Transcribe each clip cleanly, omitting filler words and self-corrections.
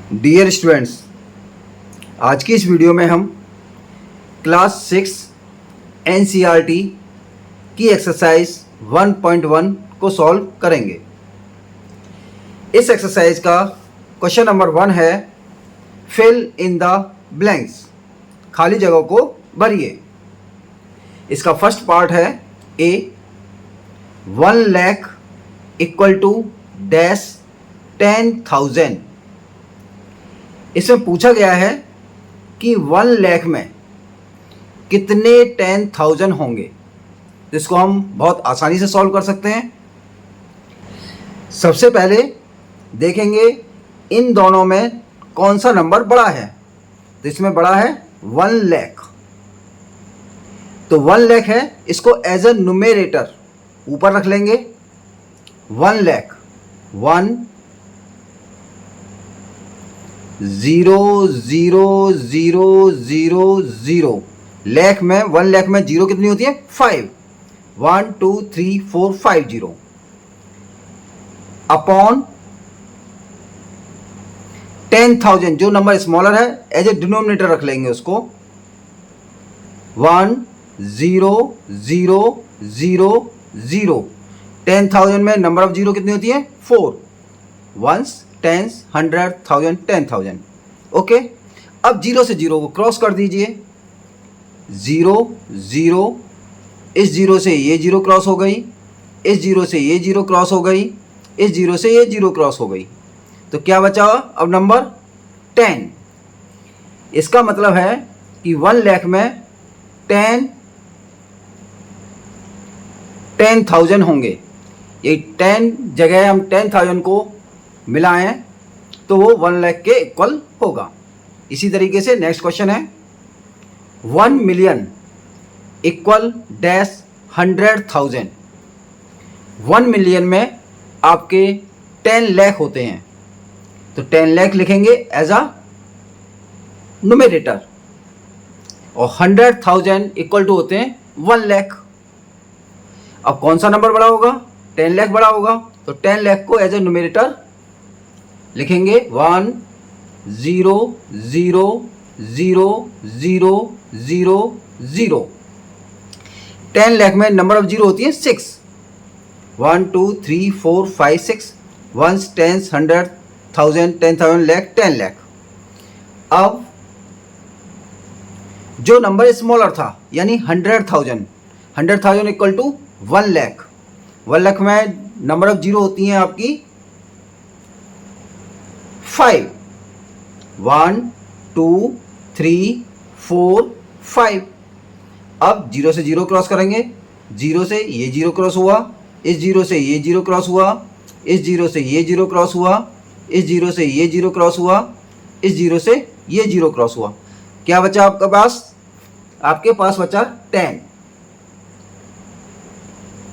Dear students, आज की इस वीडियो में हम क्लास 6 एनसीईआरटी की एक्सरसाइज 1.1 को सॉल्व करेंगे। इस एक्सरसाइज का क्वेश्चन नंबर 1 है फिल इन द ब्लैंक्स, खाली जगहों को भरिए। इसका फर्स्ट पार्ट है ए 1 लाख इक्वल टू डैश 10,000। इसमें पूछा गया है कि 1 लाख में कितने 10,000 होंगे, जिसको हम बहुत आसानी से सॉल्व कर सकते हैं। सबसे पहले देखेंगे इन दोनों में कौन सा नंबर बड़ा है। तो इसमें बड़ा है 1 लाख, तो 1 लाख है, इसको एज अ न्यूमेरेटर ऊपर रख लेंगे। 1 लाख 1 0 0 0 0 0 लाख में 1 लाख में जीरो कितनी होती है 5। 1 2 3 4 5 0 अपॉन 10,000, जो नंबर स्मॉलर है एज ए डिनोमिनेटर रख लेंगे उसको। 1 0 0 0 0 10,000 में नंबर ऑफ जीरो कितनी होती है 4। Ones, tens, 100, 1000, 10,000। ओके, अब जीरो से जीरो को क्रॉस कर दीजिए। 0 0, इस जीरो से ये जीरो क्रॉस हो गई, इस जीरो से ये जीरो क्रॉस हो गई, इस जीरो से ये जीरो क्रॉस हो गई, तो क्या बचा अब नंबर 10। इसका मतलब है कि 1 लाख में 10,000 होंगे। ये 10 जगह हम 10,000 को मिलाएं तो वो 1 लाख के इक्वल होगा। इसी तरीके से नेक्स्ट क्वेश्चन है 1 मिलियन इक्वल डैश 100,000। 1 मिलियन में आपके 10 लाख होते हैं, तो 10 लाख लिखेंगे एज अ न्यूमेरेटर, और 100,000 इक्वल टू होते हैं 1 लाख। अब कौन सा नंबर बड़ा होगा, 10 लाख बड़ा होगा, तो 10 लाख को एज ए न्यूमेरेटर लिखेंगे 1 0 0 0 0 0 0। 10 लाख में नंबर ऑफ जीरो होती है 6। 1 2 3 4 5 6 वंस, टेंस, 100, 1000, 10,000, लाख, 10 लाख। अब जो नंबर स्मॉलर था यानी 100,000 इक्वल टू 1 लाख। 1 लाख में नंबर ऑफ जीरो होती हैं आपकी 5। 1 2 3 4 5। अब जीरो से जीरो क्रॉस करेंगे, जीरो से ये जीरो क्रॉस हुआ, इस जीरो से ये जीरो क्रॉस हुआ, इस जीरो से ये जीरो क्रॉस हुआ, इस जीरो से ये जीरो क्रॉस हुआ, इस जीरो से ये जीरो क्रॉस हुआ। क्या बचा आपके पास? आपके पास बचा 10।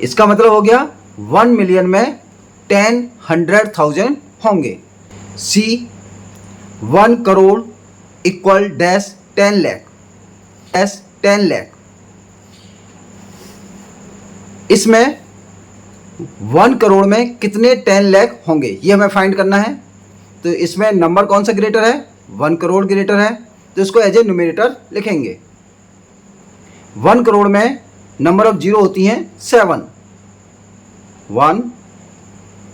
इसका मतलब हो गया 1 मिलियन में 10 100,000 होंगे। सी 1 crore equal dash 10 lakh, dash 10 lakh. इसमें 1 करोड़ में कितने 10 लाख होंगे ये हमें फाइंड करना है। तो इसमें नंबर कौन सा ग्रेटर है, 1 करोड़ ग्रेटर है, तो इसको एज ए न्यूमेरेटर लिखेंगे। 1 करोड़ में नंबर ऑफ जीरो होती हैं 7। 1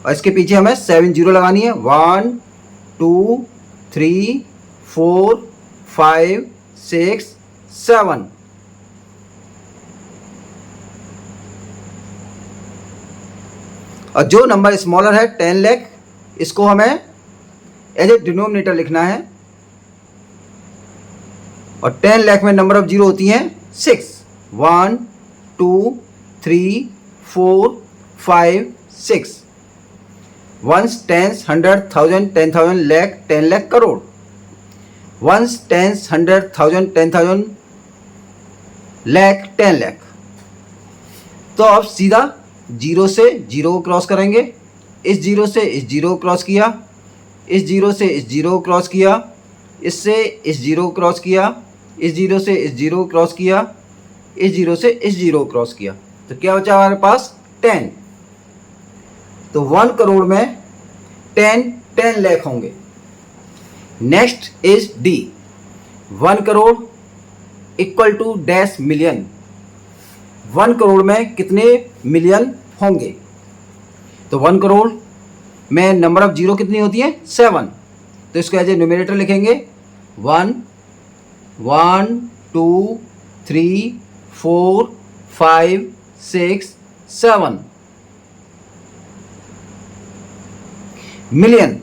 और इसके पीछे हमें 7 जीरो लगानी है। 1 2 3 4 5 6 7। और जो नंबर स्मॉलर है 10 लाख, इसको हमें एज ए डिनोमिनेटर लिखना है, और 10 लाख में नंबर ऑफ जीरो होती हैं 6। 1 2 3 4 5 6 ones, tens, 100, 1000, 10,000, lakh, 10 lakh, crore. Ones, tens, 100, 1000, 10,000, lakh, 10 lakh. तो अब सीधा जीरो से जीरो को क्रॉस करेंगे, इस जीरो से इस जीरो को क्रॉस किया, इस जीरो से इस जीरो को क्रॉस किया, इससे इस जीरो को क्रॉस किया, इस जीरो से इस जीरो को क्रॉस किया, इस जीरो से इस जीरो को क्रॉस किया, तो क्या बचा हमारे पास 10। तो 1 करोड़ में 10 लाख होंगे। Next is D, 1 crore equal to dash million. 1 crore में कितने मिलियन होंगे? तो 1 करोड़ में नंबर ऑफ जीरो कितनी होती है? 7। तो इसको एज ए न्यूमरेटर लिखेंगे 1 1 2 3 4 5 6 7। Million,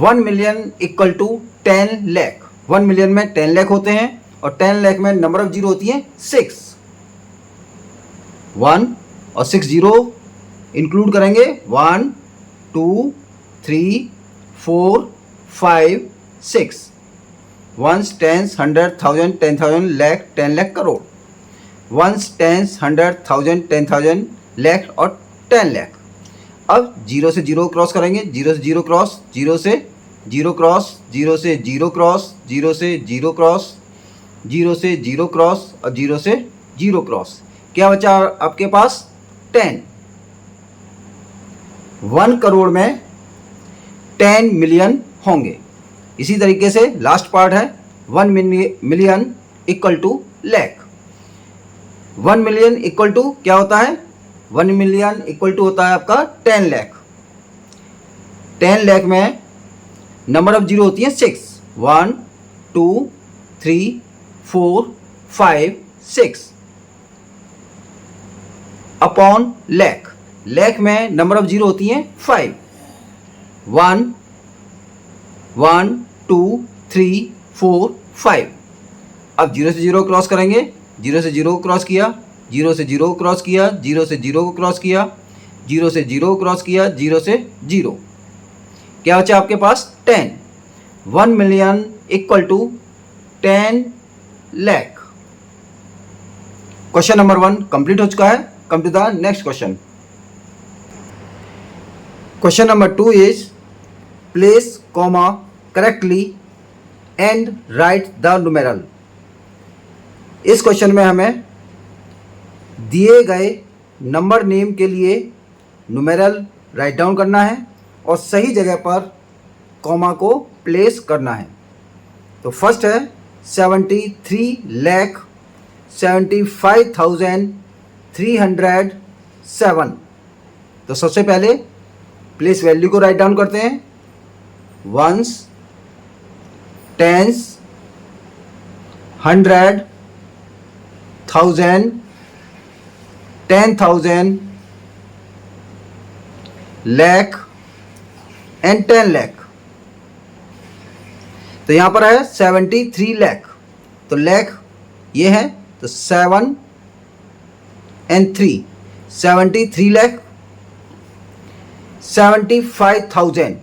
1 million equal to 10 lakh. 1 million में 10 लाख होते हैं और 10 लाख में नंबर ऑफ जीरो होती है 6। 1 और 6 जीरो इंक्लूड करेंगे 1 2 3 4 5 6। Ones, tens, 100, 1000, 10,000, lakh, 10 lakh, crore. Ones, tens, 100, 1000, 10,000, lakh और 10 लाख। अब जीरो से जीरो क्रॉस करेंगे, जीरो से जीरो क्रॉस, जीरो से जीरो क्रॉस, जीरो से जीरो क्रॉस, जीरो से जीरो क्रॉस, जीरो से जीरो क्रॉस और जीरो से जीरो क्रॉस। क्या बचा आपके पास? 10। 1 करोड़ में 10 मिलियन होंगे। इसी तरीके से लास्ट पार्ट है 1 million equal to lakh. 1 million equal to क्या होता है? 1 मिलियन इक्वल टू होता है आपका 10 लाख। 10 लाख में नंबर ऑफ जीरो होती है 6। 1 2 3 4 5 6 अपॉन लाख। लाख में नंबर ऑफ जीरो होती है 5। 1 1 2 3 4 5। अब जीरो से जीरो क्रॉस करेंगे, जीरो से जीरो क्रॉस किया, जीरो से जीरो क्रॉस किया, जीरो से जीरो को क्रॉस किया, जीरो से जीरो क्रॉस किया, जीरो से जीरो। क्या बचा आपके पास? 10। 1 million equal to 10 lakh. Question number 1 complete हो चुका है। Come to the next question. Question number 2 is place comma correctly and write the numeral. इस क्वेश्चन में हमें दिए गए नंबर नेम के लिए नुमेरल राइट डाउन करना है और सही जगह पर कॉमा को प्लेस करना है। तो फर्स्ट है 73,75,307। तो सबसे पहले प्लेस वैल्यू को राइट डाउन करते हैं। Ones, tens, 100, 1000, 10,000, lakh and 10 lakh. तो यहां पर है 73 लाख। तो लाख ये है, तो 7 एंड 3, 73 लाख। 75,000,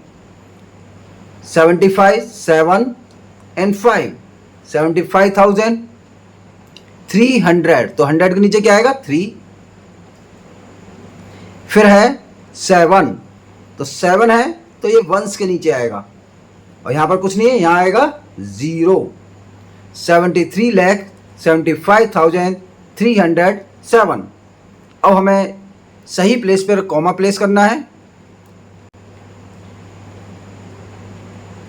75, 7 एंड 5, 75,000। 300, तो 100 के नीचे क्या आएगा? 3। फिर है 7, तो 7 है तो ये वंस के नीचे आएगा और यहां पर कुछ नहीं है, यहां आएगा 0। 73 लाख 75,307। अब हमें सही प्लेस पर कॉमा प्लेस करना है।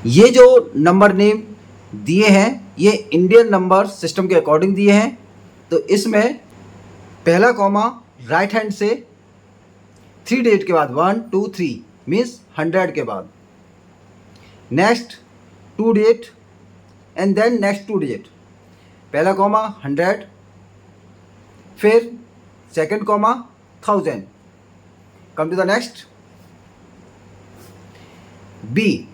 ये जो नंबर नेम दिए हैं ये इंडियन नंबर सिस्टम के अकॉर्डिंग दिए हैं। तो इसमें पहला कॉमा राइट हैंड से 3 डिजिट के बाद 1 2 3 मीन्स 100 के बाद, next 2 digit and then next 2 digit. पहला कॉमा 100, फिर second comma 1000। Come to the next. B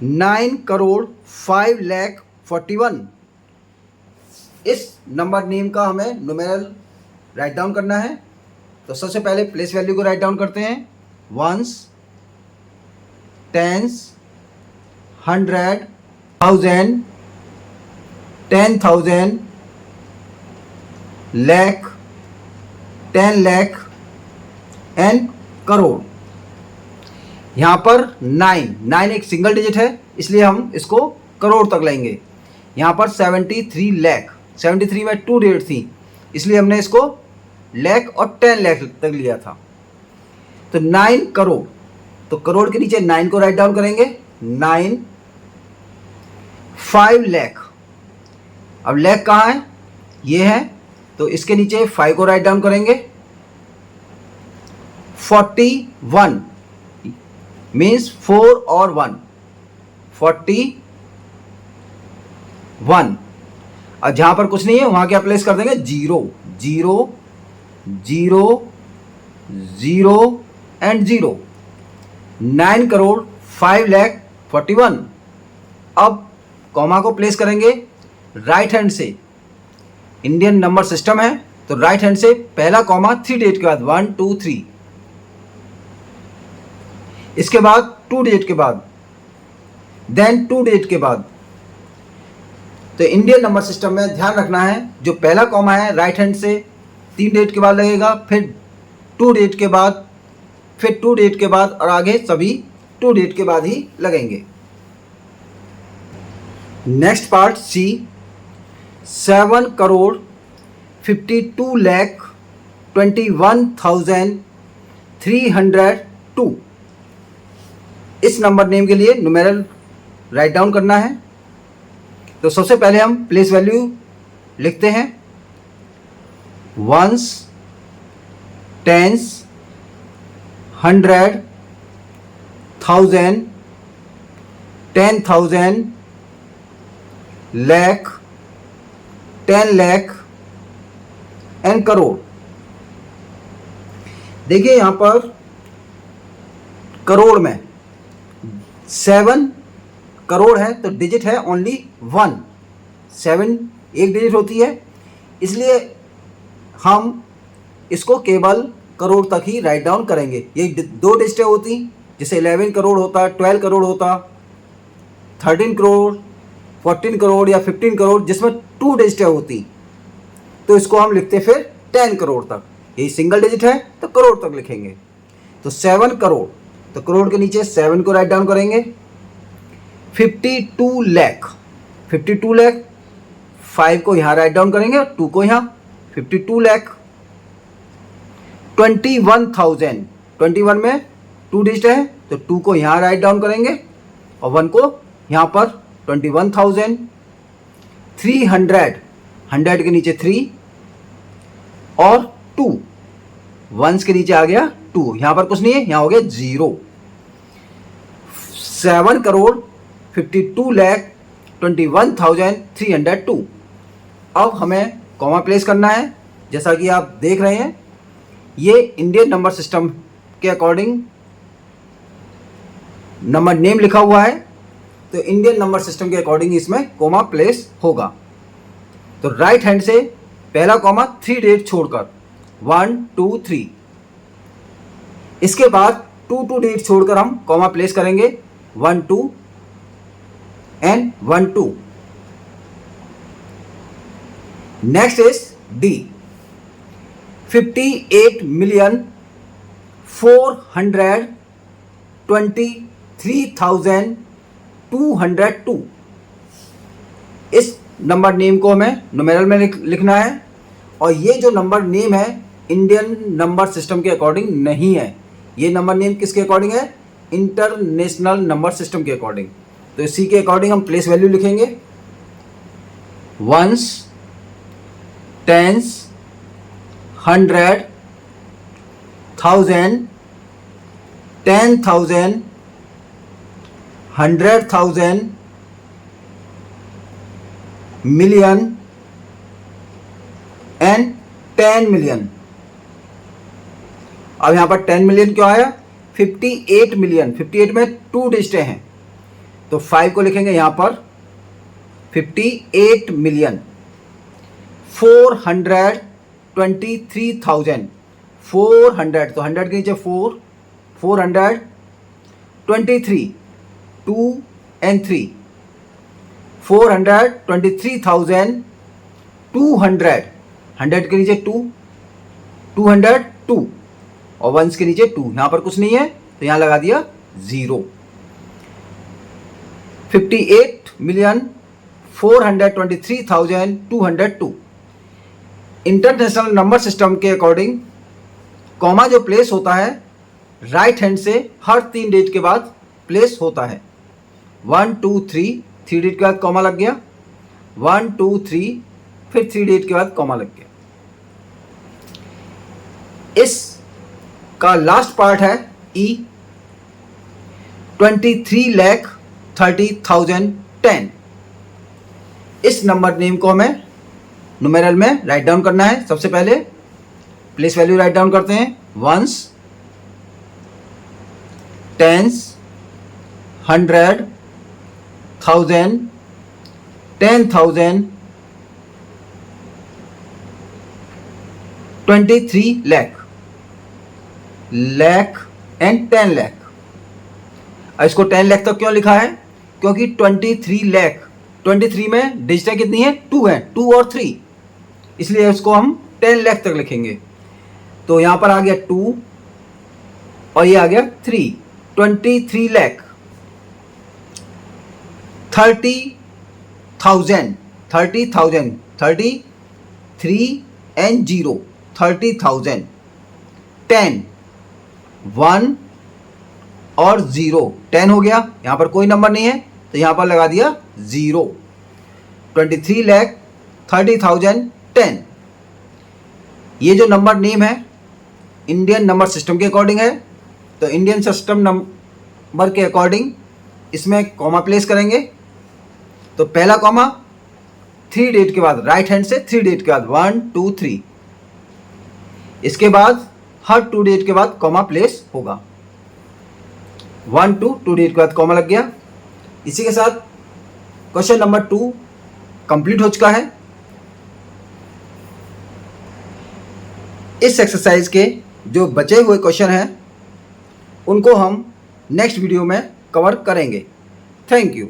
9,05,41,000। इस नंबर नेम का हमें नुमेरल राइट डाउन करना है। तो सबसे पहले प्लेस वैल्यू को राइट डाउन करते हैं। Ones, tens, 100, 1000, 10,000, lakh, 10 lakh and crore. यहाँ पर 9 एक सिंगल डिजिट है इसलिए हम इसको करोड़ तक लेंगे। यहाँ पर 73 लाख, 73 में 2 डिजिट थी इसलिए हमने इसको लाख और 10 लाख तक लिया था। तो 9 करोड़, तो करोड़ के नीचे 9 को राइट डाउन करेंगे। 9 5 लाख। अब लाख कहाँ है, ये है, तो इसके नीचे 5 को राइट डाउन करेंगे। 41 मीन्स 4 और 1, 41। और जहां पर कुछ नहीं है वहां क्या प्लेस कर देंगे, 0 0 0 0 एंड 0। 9 करोड़ 5 लाख 41। अब कॉमा को प्लेस करेंगे राइट हैंड से। इंडियन नंबर सिस्टम है तो राइट हैंड से पहला कॉमा 3 डिजिट के बाद 1 2 3, इसके बाद 2 डिजिट के बाद, देन 2 डिजिट के बाद। तो इंडियन नंबर सिस्टम में ध्यान रखना है जो पहला कॉमा है राइट हैंड से 3 डिजिट के बाद लगेगा, फिर 2 डिजिट के बाद, फिर 2 डिजिट के बाद, और आगे सभी 2 डिजिट के बाद ही लगेंगे। Next part C, 7 crore 52 lakh 21,302। इस नंबर नेम के लिए न्यूमेरल राइट डाउन करना है। तो सबसे पहले हम प्लेस वैल्यू लिखते हैं, ones, tens, 100, 1000, 10,000, lakh, 10 lakh and crore. देखिए यहां पर करोड़ में 7 करोड़ है तो डिजिट है ओनली 1, 7 एक डिजिट होती है, इसलिए हम इसको केवल करोड़ तक ही राइट डाउन करेंगे। ये 2 डिजिटें होती, जैसे 11 करोड़ होता, 12 करोड़ होता, 13 करोड़, 14 करोड़ या 15 करोड़, जिसमें 2 डिजिटें होती, तो इसको हम लिखते फिर 10 करोड़ तक। यही सिंगल डिजिट है तो करोड़ तक लिखेंगे। तो 7 करोड़, तो करोड़ के नीचे 7 को राइट डाउन करेंगे। 52 लाख, 52 लाख, 5 को यहाँ राइट डाउन करेंगे और 2 को यहाँ, 52 लाख। 21,000, 21 में 2 डिजिट है तो 2 को यहाँ राइट डाउन करेंगे और 1 को यहाँ पर, 21,000। 300, 100 के नीचे 3 और 2, वंस के नीचे आ गया 2, यहाँ पर कुछ नहीं है, यहाँ हो गया 0। 7 करोड़ 52 लाख 21,302। अब हमें कॉमा प्लेस करना है। जैसा कि आप देख रहे हैं ये इंडियन नंबर सिस्टम के अकॉर्डिंग नंबर नेम लिखा हुआ है, तो इंडियन नंबर सिस्टम के अकॉर्डिंग इसमें कॉमा प्लेस होगा। तो राइट हैंड से पहला कॉमा 3 डिजिट छोड़कर 1 2 3, इसके बाद 2 डिजिट छोड़कर हम कॉमा प्लेस करेंगे 1 2 एंड 1 2। Next is D, 58,423,202। इस नंबर नेम को हमें न्यूमेरल में लिखना है, और ये जो नंबर नेम है इंडियन नंबर सिस्टम के अकॉर्डिंग नहीं है। ये नंबर नेम किसके अकॉर्डिंग है, इंटरनेशनल नंबर सिस्टम के अकॉर्डिंग। तो इसी के अकॉर्डिंग हम प्लेस वैल्यू लिखेंगे, ones, tens, 100, 1000, 10,000, 100,000, million and 10 million. अब यहां पर 10 मिलियन क्यों आया, 58 मिलियन, 58 में 2 डिजिटें हैं तो 5 को लिखेंगे यहां पर 58 मिलियन। 423,000, 400 तो 100 के नीचे 4, 423, 2 एंड 3, 423,200, 100 के नीचे 2, 202 और 1 के नीचे 2, यहां पर कुछ नहीं है तो यहां लगा दिया 0। 58,423,202। इंटरनेशनल नंबर सिस्टम के अकॉर्डिंग कॉमा जो प्लेस होता है राइट हैंड से हर 3 डिजिट के बाद प्लेस होता है। 1 2 3 3 डिजिट के बाद कॉमा लग गया, 1 2 3, फिर 3 डिजिट के बाद कॉमा लग गया। इस का लास्ट पार्ट है ई, 23,30,10। इस नंबर नेम को हमें नुमेरल में राइट डाउन करना है। सबसे पहले प्लेस वैल्यू राइट डाउन करते हैं, ones, tens, 100, 1000, 10,000, 23 lakh, lakh and 10 lakh. इसको 10 लाख तक क्यों लिखा है? क्योंकि 23 लाख, 23 में डिजिटें कितनी है? 2 है, 2 और 3, इसलिए इसको हम 10 लाख तक लिखेंगे। तो यहां पर आ गया 2 और ये आ गया 3, 23 लाख, 30,000, 30,000, 33 एंड 0, 30,000, 10, 1 और 0, 10 हो गया। यहां पर कोई नंबर नहीं है तो यहां पर लगा दिया 0, 23 लाख, 30,000, 10। ये जो नंबर नेम है इंडियन नंबर सिस्टम के अकॉर्डिंग है, तो इंडियन सिस्टम नंबर के अकॉर्डिंग इसमें कॉमा प्लेस करेंगे। तो पहला कॉमा 3 डिजिट के बाद, राइट हैंड से 3 डिजिट के बाद 1 2 3, इसके बाद हर 2 डिजिट के बाद कॉमा प्लेस होगा, 1 2 2 डिजिट के बाद कॉमा लग गया। इसी के साथ क्वेश्चन नंबर 2 कंप्लीट हो चुका है। इस एक्सरसाइज के जो बचे हुए क्वेश्चन हैं उनको हम नेक्स्ट वीडियो में कवर करेंगे। Thank you.